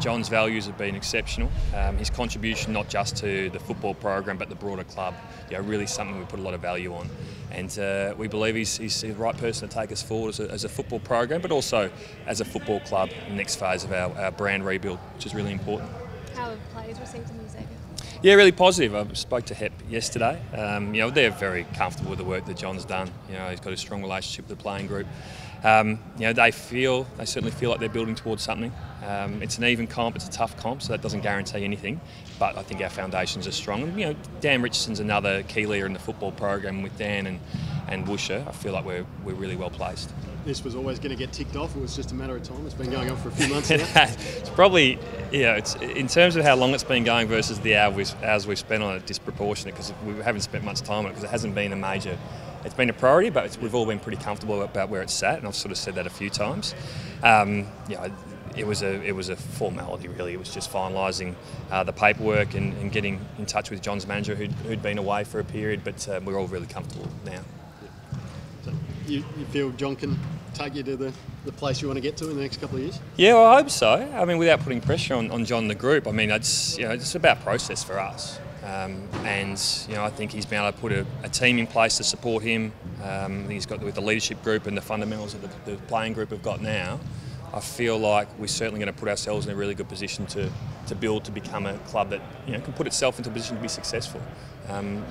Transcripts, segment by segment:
John's values have been exceptional. His contribution not just to the football program but the broader club, really something we put a lot of value on. And we believe he's the right person to take us forward as a football program, but also as a football club in the next phase of our brand rebuild, which is really important. How have players received him, Xavier? Yeah, really positive. I spoke to Hep yesterday. They're very comfortable with the work that John's done. He's got a strong relationship with the playing group. They certainly feel like they're building towards something. It's an even comp, it's a tough comp, so that doesn't guarantee anything. But I think our foundations are strong. And, Dan Richardson's another key leader in the football program with Dan and Woosha. I feel like we're really well placed. This was always going to get ticked off. It was just a matter of time. It's been going on for a few months now. It's probably, it's in terms of how long it's been going versus the hours we've spent on it, disproportionate, because we haven't spent much time on it because it hasn't been a major. It's been a priority, but we've all been pretty comfortable about where it's sat, and I've sort of said that a few times. It was a formality really. It was just finalising the paperwork and getting in touch with John's manager who'd been away for a period, but we're all really comfortable now. So you feel John can take you to the place you want to get to in the next couple of years? Yeah, well, I hope so. I mean, without putting pressure on John and the group. I mean, it's about process for us. I think he's been able to put a team in place to support him. He's got with the leadership group and the fundamentals that the playing group have got now. I feel like we're certainly going to put ourselves in a really good position to build to become a club that can put itself into a position to be successful.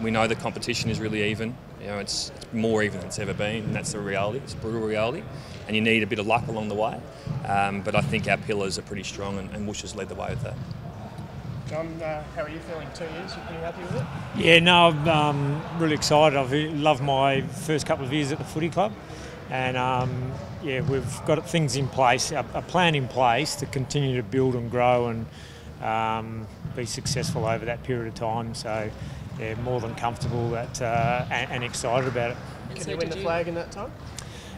We know the competition is really even. It's more even than it's ever been, and that's the reality. It's a brutal reality, and you need a bit of luck along the way. But I think our pillars are pretty strong, and Woosh has led the way with that. John, how are you feeling? 2 years, you pretty happy with it? Yeah, no, I'm really excited. I've loved my first couple of years at the footy club, and we've got things in place, a plan in place to continue to build and grow and be successful over that period of time. So, yeah, more than comfortable and excited about it. Can you win the flag in that time?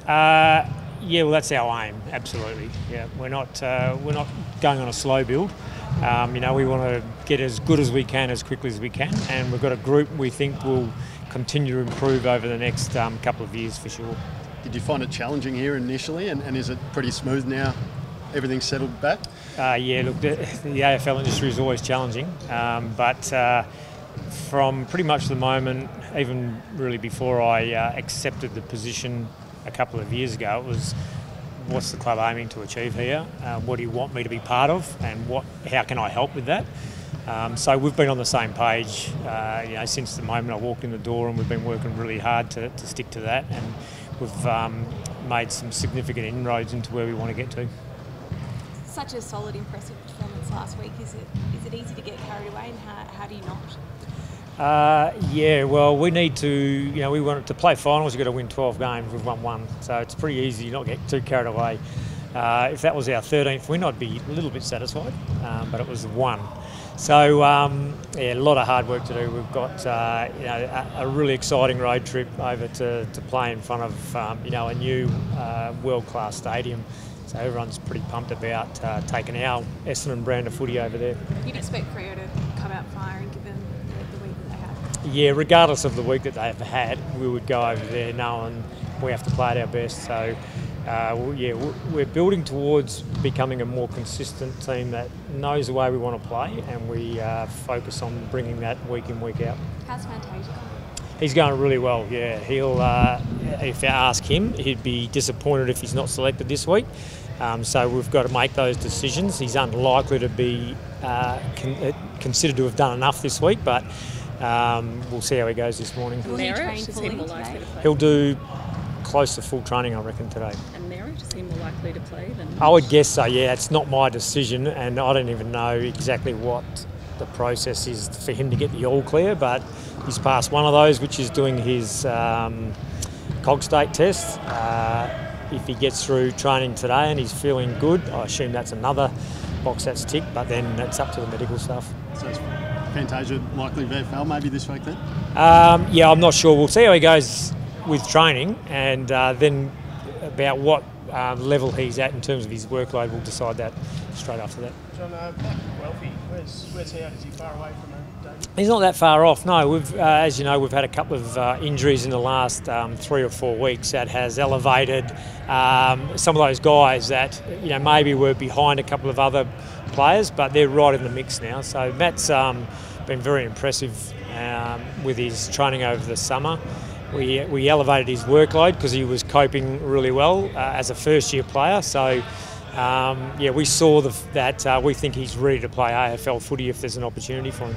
Yeah, well, that's our aim. Absolutely. Yeah, we're not going on a slow build. We want to get as good as we can as quickly as we can, and we've got a group we think will continue to improve over the next couple of years for sure. Did you find it challenging here initially, and is it pretty smooth now? Everything's settled back? Yeah, look, the AFL industry is always challenging, but from pretty much the moment, even really before I accepted the position a couple of years ago, it was, what's the club aiming to achieve here? What do you want me to be part of, and how can I help with that? So we've been on the same page, since the moment I walked in the door, and we've been working really hard to stick to that, and we've made some significant inroads into where we want to get to. Such a solid, impressive performance last week. Is it easy to get carried away, and how do you not? Yeah, well, we need to, we want to play finals, you've got to win 12 games, we've won one, so it's pretty easy not get too carried away. If that was our 13th win, I'd be a little bit satisfied, but it was one. So, a lot of hard work to do. We've got, a really exciting road trip over to play in front of, a new world-class stadium. So everyone's pretty pumped about taking our Essendon brand of footy over there. You'd expect Freo to come out firing given the week that they have? Yeah, regardless of the week that they've had, we would go over there knowing we have to play at our best. So, we're building towards becoming a more consistent team that knows the way we want to play, and we focus on bringing that week in, week out. How's Fantasia going? He's going really well, yeah. He'll, if I ask him, he'd be disappointed if he's not selected this week. So we've got to make those decisions. He's unlikely to be considered to have done enough this week, but we'll see how he goes this morning. Will he train fully today? He'll do close to full training, I reckon, today. And Merritt, is he more likely to play than... I would guess so, yeah. It's not my decision, and I don't even know exactly what the process is for him to get the all clear, but he's passed one of those, which is doing his cog state test. If he gets through training today and he's feeling good, I assume that's another box that's ticked, but then it's up to the medical stuff. So is Fantasia likely VFL maybe this week then? Yeah, I'm not sure. We'll see how he goes with training, and then about what level he's at in terms of his workload, we'll decide that straight after that. John, back to Guelphy, where's he at? Is he far away from a debut? He's not that far off, no. We've, as you know, we've had a couple of injuries in the last 3 or 4 weeks that has elevated some of those guys that, maybe were behind a couple of other players, but they're right in the mix now. So Matt's been very impressive with his training over the summer. We elevated his workload because he was coping really well as a first-year player. So, we saw that we think he's ready to play AFL footy if there's an opportunity for him.